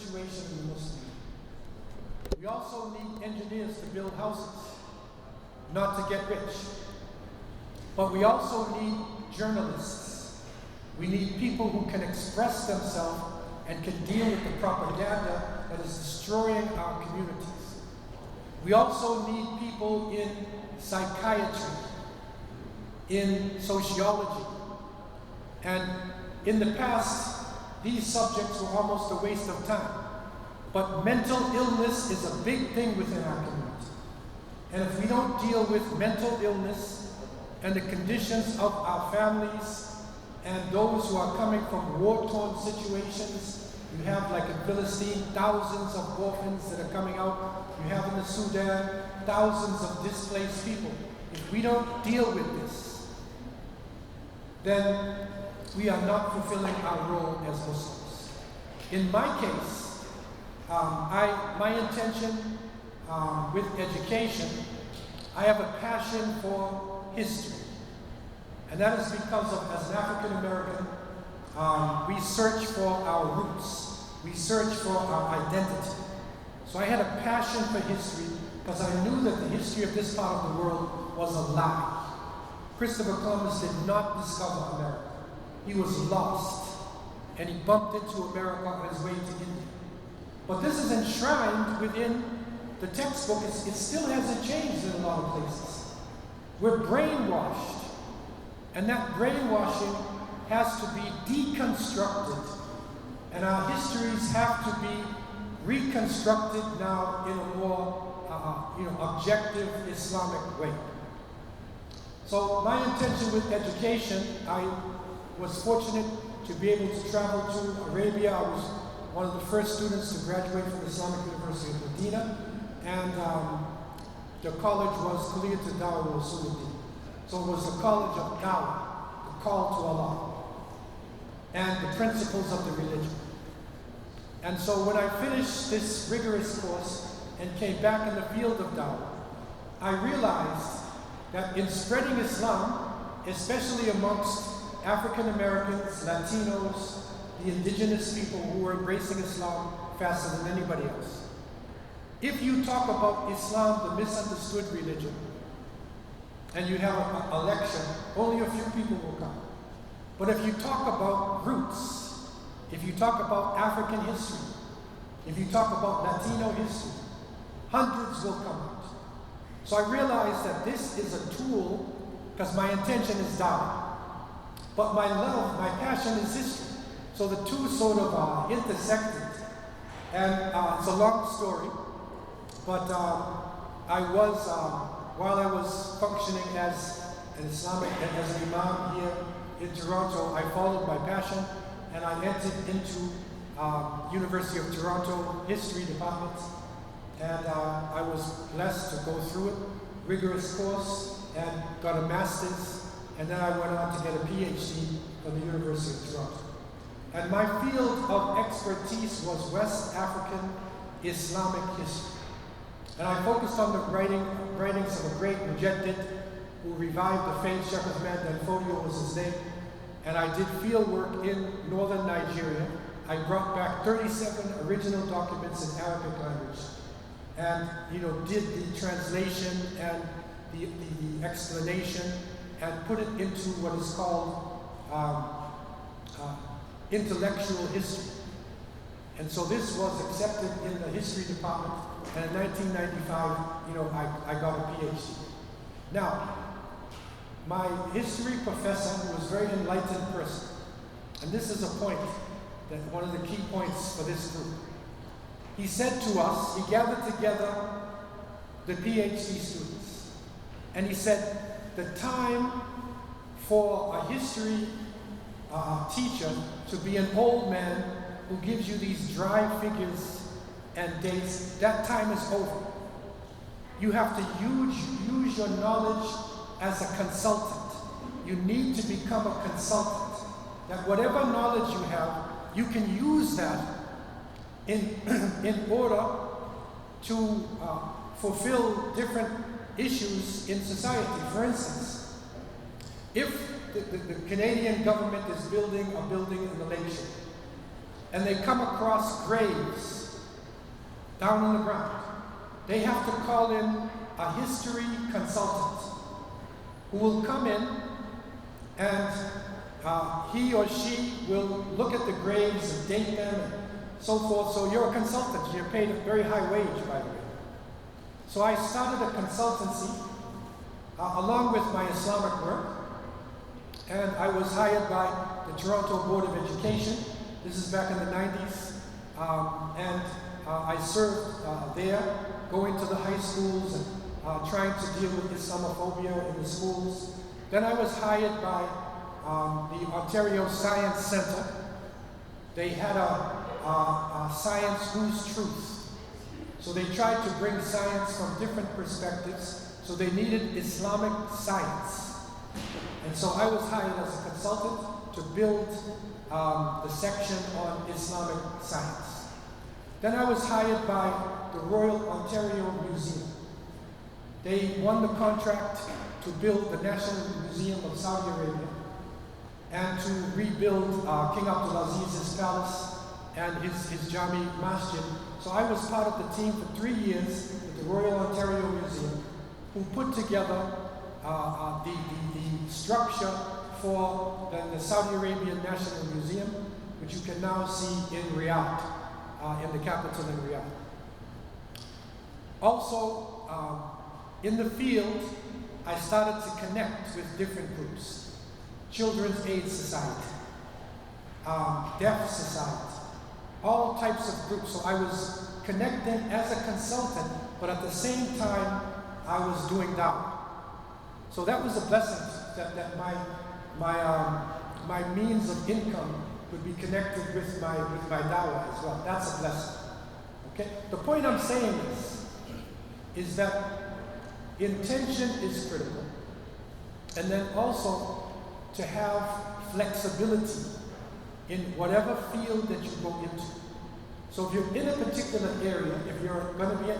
situation in the Muslim League. We also need engineers to build houses, not to get rich. But we also need journalists. We need people who can express themselves and can deal with the propaganda that is destroying our communities. We also need people in psychiatry, in sociology. And in the past, these subjects were almost a waste of time. But mental illness is a big thing within our community. And if we don't deal with mental illness and the conditions of our families and those who are coming from war-torn situations, you have, like in Philistine, thousands of orphans that are coming out. You have in the Sudan, thousands of displaced people. If we don't deal with this, then we are not fulfilling our role as Muslims. In my case, my intention with education, I have a passion for history. And that is because of, as an African American, we search for our roots. We search for our identity. So I had a passion for history because I knew that the history of this part of the world was a lie. Christopher Columbus did not discover America. He was lost, and he bumped into America on his way to India. But this is enshrined within the textbook. It still hasn't changed in a lot of places. We're brainwashed. And that brainwashing has to be deconstructed. And our histories have to be reconstructed now in a more objective Islamic way. So my intention with education, I was fortunate to be able to travel to Arabia. I was one of the first students to graduate from Islamic University of Medina. And the college was Kulliyat al-Dawah wa Usuluddin. So it was the college of Dawah, the call to Allah, and the principles of the religion. And so when I finished this rigorous course and came back in the field of Dawah, I realized that in spreading Islam, especially amongst African Americans, Latinos, the indigenous people who were embracing Islam faster than anybody else, if you talk about Islam, the misunderstood religion, and you have a lecture, only a few people will come. But if you talk about roots, if you talk about African history, if you talk about Latino history, hundreds will come out. So I realized that this is a tool, because my intention is dawah. But my love, my passion is history. So the two sort of intersected. And it's a long story, but while I was functioning as an imam here in Toronto, I followed my passion and I entered into University of Toronto History Department. And I was blessed to go through it, rigorous course, and got a master's. And then I went on to get a PhD from the University of Toronto. And my field of expertise was West African Islamic history. And I focused on the writings of a great mujaddid who revived the faith. Sheikh Ahmed Danfodio was his name. And I did field work in northern Nigeria. I brought back 37 original documents in Arabic language. And did the translation and the explanation and put it into what is called intellectual history. And so this was accepted in the history department, and in 1995, I got a PhD. Now, my history professor, who was a very enlightened person, and this is a point, that one of the key points for this group, he said to us, he gathered together the PhD students, and he said, the time for a history teacher to be an old man who gives you these dry figures and dates, that time is over. You have to use your knowledge as a consultant. You need to become a consultant. That whatever knowledge you have, you can use that in order to fulfill different issues in society. For instance, if the Canadian government is building a building in the lakeshore, and they come across graves down on the ground, they have to call in a history consultant who will come in, and he or she will look at the graves and date them and so forth. So you're a consultant. You're paid a very high wage, by the way. So I started a consultancy along with my Islamic work, and I was hired by the Toronto Board of Education. This is back in the 90s, and I served there, going to the high schools and trying to deal with Islamophobia in the schools. Then I was hired by the Ontario Science Centre. They had a Science Whose Truth. So they tried to bring science from different perspectives. So they needed Islamic science. And so I was hired as a consultant to build the section on Islamic science. Then I was hired by the Royal Ontario Museum. They won the contract to build the National Museum of Saudi Arabia and to rebuild King Abdulaziz's palace and his Jami Masjid. So I was part of the team for 3 years with the Royal Ontario Museum, who put together the structure for the Saudi Arabian National Museum, which you can now see in Riyadh, in the capital in Riyadh. Also, in the field, I started to connect with different groups. Children's Aid Society, Deaf Society, all types of groups. So I was connecting as a consultant, but at the same time, I was doing dawah. So that was a blessing, that my means of income would be connected with my dawah as well. That's a blessing. Okay? The point I'm saying is that intention is critical, and then also to have flexibility in whatever field that you go into. So if you're in a particular area, if you're going to be an